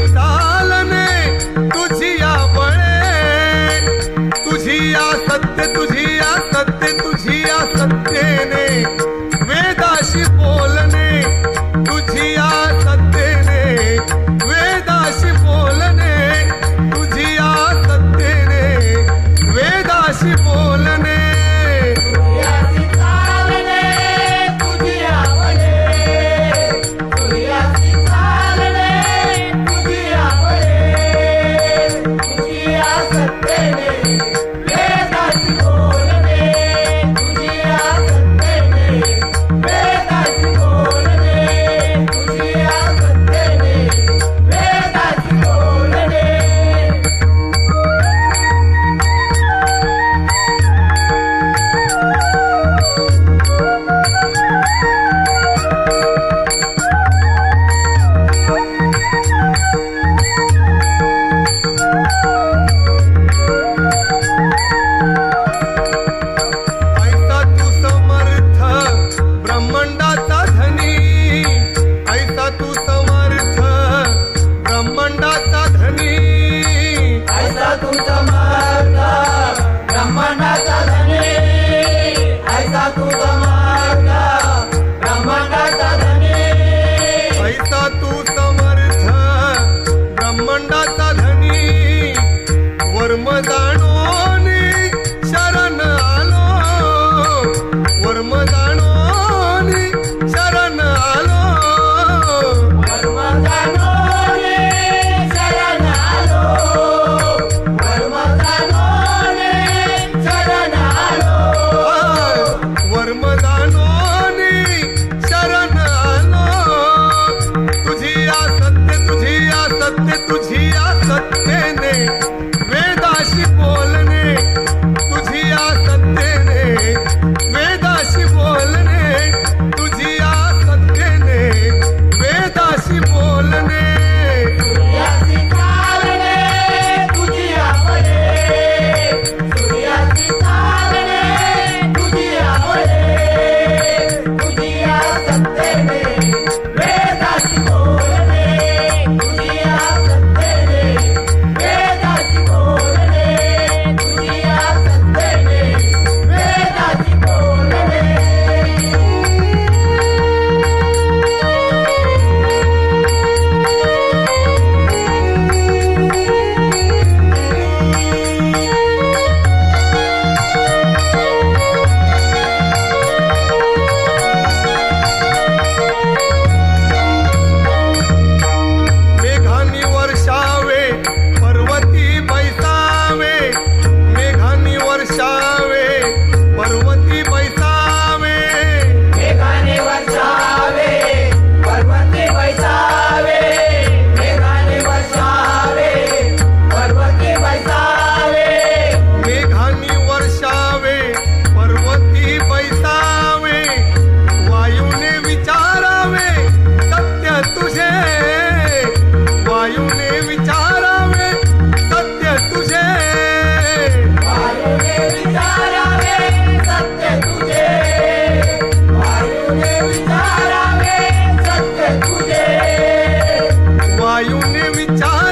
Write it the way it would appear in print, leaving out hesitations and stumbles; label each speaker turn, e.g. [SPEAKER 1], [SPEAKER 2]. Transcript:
[SPEAKER 1] चालने तुझी या बळे, तुझी या सत्य, तुझी या सत्य, तुझी या सत्येने वेदाशी बोलणे, तुझी या सत्येने वेदाशी बोलणे, तुझी या सत्येने वेदाशी बोलणे. वर्म जाणोनी शरण आलो, वर्म जाणोनी शरण आलो,
[SPEAKER 2] वर्म जाणोनी शरण आलो, वर्म जाणोनी शरण आलो,
[SPEAKER 1] वर्म जाणोनी शरण आलो. तुझी या सत्य, तुझी या सत्य, तुझी या सत्येने वेदाशी बोलणे, तुझी या सत्येने वेदाशी बोलणे, तुझी या सत्येने वेदाशी बोलणे.
[SPEAKER 2] सूर्याची चालणे तुझी आवडे, सूर्याची चालणे तुझी आवडे, तुझी या सत्येने वेदाशी बोलणे, तुझी या सत्येने वेदाशी बोलणे, तुझी या सत्येने वेदाशी बोलणे.
[SPEAKER 1] मेघांनी वर्षावे पर्वती बैसावे, मेघांनी वर्षावे पर्वती बैसावे,
[SPEAKER 2] मेघाने वर्षावे पर्वती बैसावे, मेघाने वर्षावे पर्वती बैसावे,
[SPEAKER 1] मेघांनी वर्षावे पर्वती बैसावे. वायूने विचारावे सत्य तुझे, वायूने विचारावे सत्य तुझे,
[SPEAKER 2] वायूने विचारावे सत्य तुझे, वायूने विचारावे सत्य तुझे,
[SPEAKER 1] वायूने विचार